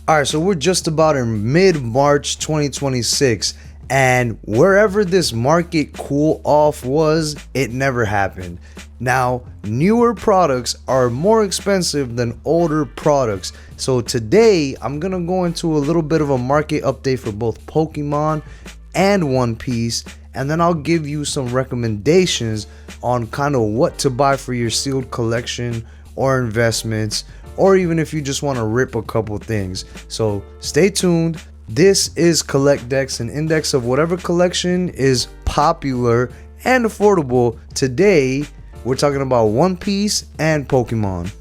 Alright, so we're just about in mid-March 2026, and wherever this market cool off was, it never happened. Now, newer products are more expensive than older products. So today, I'm gonna go into a little bit of a market update for both Pokemon and One Piece, and then I'll give you some recommendations on kind of what to buy for your sealed collection or investments, or even if you just want to rip a couple things. So stay tuned. This is Collect Dex, an index of whatever collection is popular and affordable. Today we're talking about One Piece and Pokemon.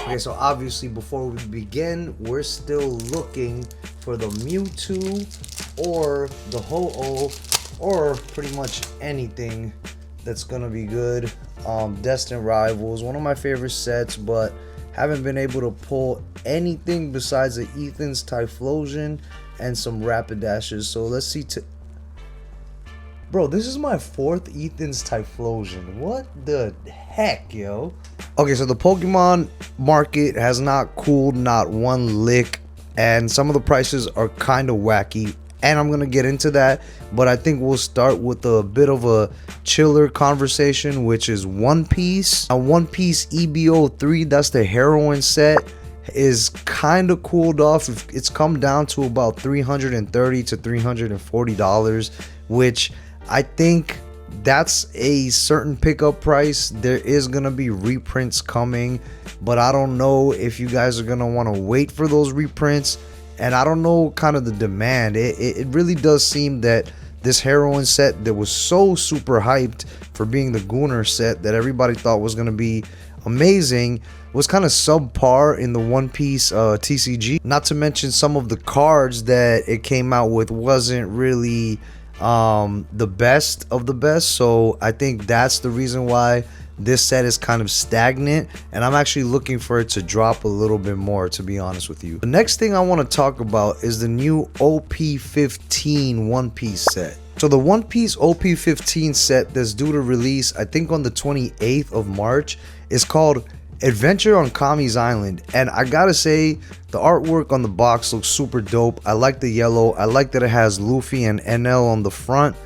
Okay, so obviously before we begin, we're still looking for the Mewtwo or the Ho-Oh, or pretty much anything that's gonna be good. Destined Rivals, one of my favorite sets, but haven't been able to pull anything besides the Ethan's Typhlosion and some Rapidashes. So let's see. Bro, this is my fourth Ethan's Typhlosion. What the heck, yo? Okay, so the Pokemon market has not cooled not one lick, and some of the prices are kind of wacky, and I'm gonna get into that, but I think we'll start with a bit of a chiller conversation, which is One Piece. A One Piece EBO3, that's the heroine set, is kind of cooled off. It's come down to about $330 to $340, which I think that's a certain pickup price. There is gonna be reprints coming, but I don't know if you guys are gonna want to wait for those reprints, and I don't know kind of the demand. It really does seem that this heroine set that was so super hyped for being the Gooner set that everybody thought was gonna be amazing was kind of subpar in the One Piece TCG. Not to mention some of the cards that it came out with wasn't really the best of the best. So I think that's the reason why this set is kind of stagnant, and I'm actually looking for it to drop a little bit more, to be honest with you. The next thing I want to talk about is the new OP15 One Piece set. So the One Piece OP15 set that's due to release, I think on the 28th of March, is called Adventure on Kami's Island, and I gotta say the artwork on the box looks super dope. I like the yellow. I like that it has Luffy and NL on the front,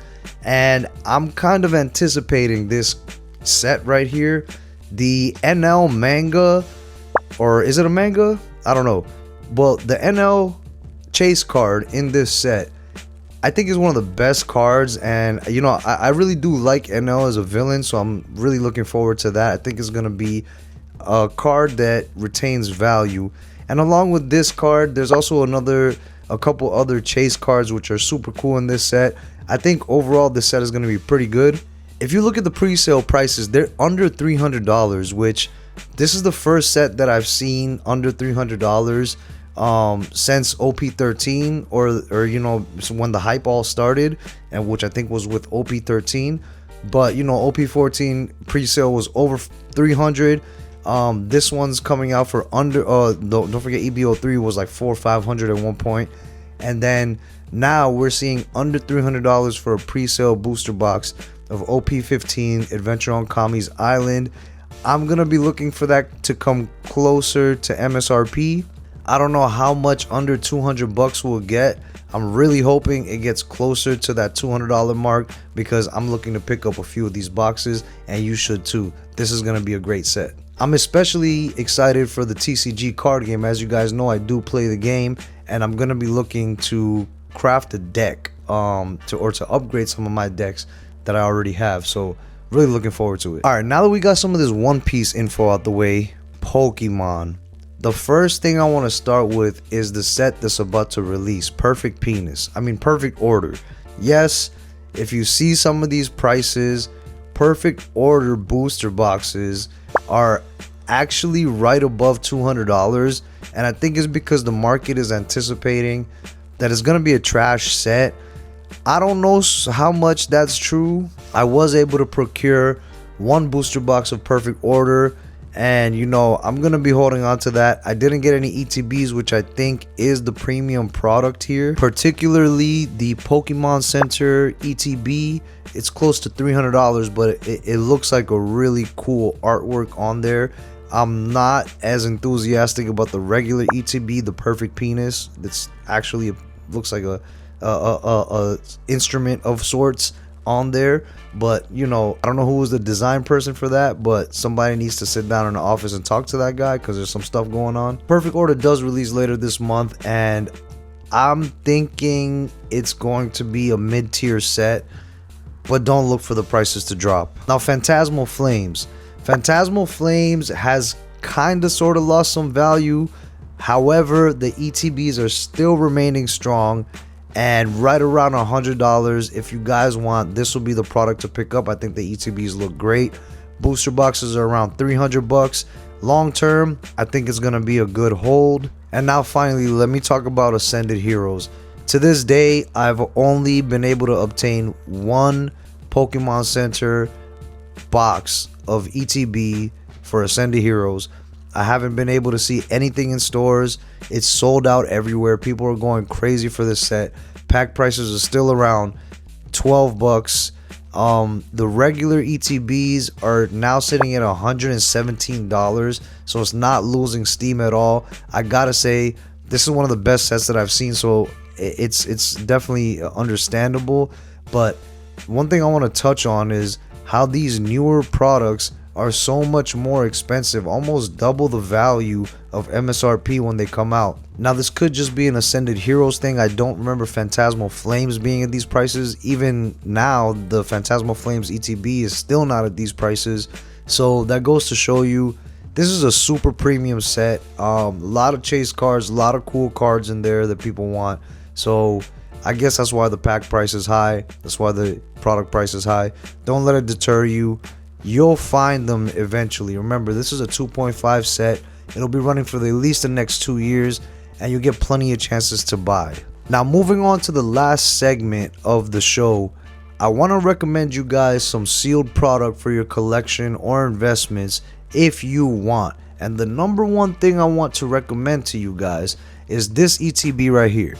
and I'm kind of anticipating this set right here. The NL manga, or is it a manga? I don't know. Well, the NL chase card in this set I think is one of the best cards, and you know, I really do like NL as a villain, so I'm really looking forward to that. I think it's gonna be a card that retains value. And along with this card, there's also a couple other chase cards which are super cool in this set. I think overall this set is going to be pretty good. If you look at the pre-sale prices, they're under $300, which this is the first set that I've seen under $300 since OP13, or you know, when the hype all started, and which I think was with OP13. But you know, OP14 pre-sale was over 300. This one's coming out for under don't forget EBO3 was like 400 or 500 at one point, and then now we're seeing under $300 for a pre-sale booster box of OP15 Adventure on Kami's Island. I'm gonna be looking for that to come closer to MSRP. I don't know how much under 200 bucks we'll get. I'm really hoping it gets closer to that $200 mark, because I'm looking to pick up a few of these boxes, and you should too. This is gonna be a great set. I'm especially excited for the TCG card game. As you guys know, I do play the game, and I'm gonna be looking to craft a deck to upgrade some of my decks that I already have. So really looking forward to it. All right, now that we got some of this One Piece info out the way, Pokemon. The first thing I want to start with is the set that's about to release, Perfect Order. Yes, if you see some of these prices, Perfect Order booster boxes are actually right above $200, and I think it's because the market is anticipating that it's gonna be a trash set. I don't know how much that's true. I was able to procure one booster box of Perfect Order, and you know, I'm gonna be holding on to that. I didn't get any ETBs, which I think is the premium product here, particularly the Pokemon Center ETB it's close to $300, but it looks like a really cool artwork on there. I'm not as enthusiastic about the regular ETB, the perfect penis. That's actually looks like a instrument of sorts on there. But you know, I don't know who was the design person for that, but somebody needs to sit down in the office and talk to that guy, because there's some stuff going on. Perfect Order does release later this month, and I'm thinking it's going to be a mid-tier set, but don't look for the prices to drop. Now, Phantasmal Flames. Phantasmal Flames has kind of sort of lost some value. However, the ETBs are still remaining strong and right around $100. If you guys want, this will be the product to pick up. I think the ETBs look great. Booster boxes are around $300. Long term, I think it's gonna be a good hold. And now finally, let me talk about Ascended Heroes. To this day, I've only been able to obtain one Pokemon Center box of ETB for Ascended Heroes. I haven't been able to see anything in stores. It's sold out everywhere. People are going crazy for this set. Pack prices are still around $12. The regular ETBs are now sitting at $117, so it's not losing steam at all. I gotta say, this is one of the best sets that I've seen, so it's definitely understandable. But one thing I want to touch on is how these newer products are so much more expensive, almost double the value of MSRP when they come out. Now, this could just be an Ascended Heroes thing. I don't remember Phantasmal Flames being at these prices. Even now, the Phantasmal Flames ETB is still not at these prices. So that goes to show you, this is a super premium set. A lot of chase cards, a lot of cool cards in there that people want. So I guess that's why the pack price is high. That's why the product price is high. Don't let it deter you. You'll find them eventually. Remember, this is a 2.5 set. It'll be running for at least the next 2 years, and you'll get plenty of chances to buy. Now, moving on to the last segment of the show, I want to recommend you guys some sealed product for your collection or investments if you want. And the number one thing I want to recommend to you guys is this ETB right here.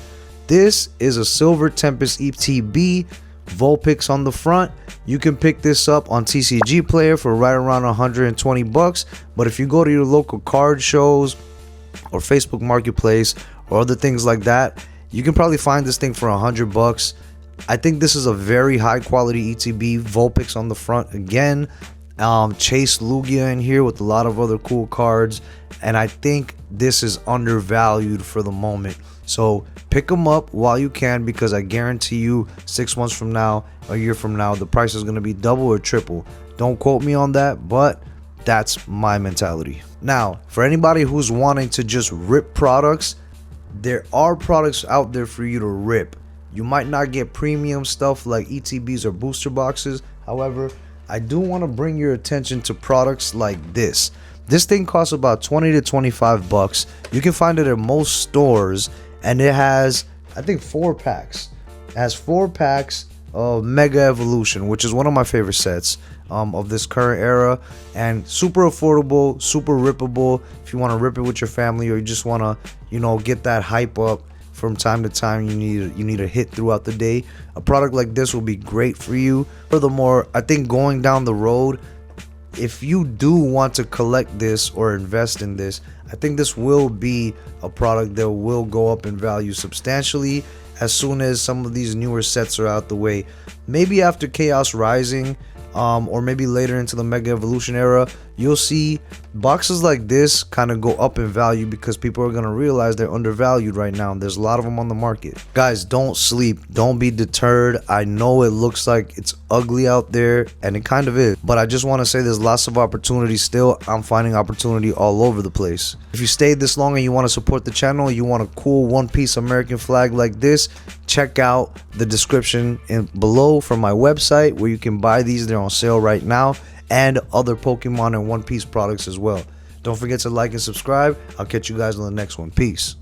This is a Silver Tempest ETB, Vulpix on the front. You can pick this up on TCG Player for right around $120. But if you go to your local card shows or Facebook Marketplace or other things like that, you can probably find this thing for $100. I think this is a very high quality ETB. Vulpix on the front again. Chase Lugia in here with a lot of other cool cards, and I think this is undervalued for the moment. So pick them up while you can, because I guarantee you 6 months from now, a year from now, the price is going to be double or triple. Don't quote me on that, but that's my mentality. Now, for anybody who's wanting to just rip products, there are products out there for you to rip. You might not get premium stuff like ETBs or booster boxes. However, I do want to bring your attention to products like this. This thing costs about 20 to 25 bucks. You can find it at most stores, and it has, I think, 4 packs. It has 4 packs of Mega Evolution, which is one of my favorite sets of this current era, and super affordable, super rippable. If you want to rip it with your family, or you just want to, you know, get that hype up from time to time, you need a hit throughout the day. A product like this will be great for you. Furthermore, I think going down the road, if you do want to collect this or invest in this, I think this will be a product that will go up in value substantially as soon as some of these newer sets are out the way. Maybe after Chaos Rising, or maybe later into the Mega Evolution era, you'll see boxes like this kind of go up in value, because people are going to realize they're undervalued right now. There's a lot of them on the market. Guys, don't sleep. Don't be deterred. I know it looks like it's ugly out there, and it kind of is, but I just want to say there's lots of opportunity still. I'm finding opportunity all over the place. If you stayed this long and you want to support the channel, you want a cool one-piece American flag like this, check out the description below for my website, where you can buy these. They're on sale right now, and other Pokemon and One Piece products as well. Don't forget to like and subscribe. I'll catch you guys on the next one. Peace.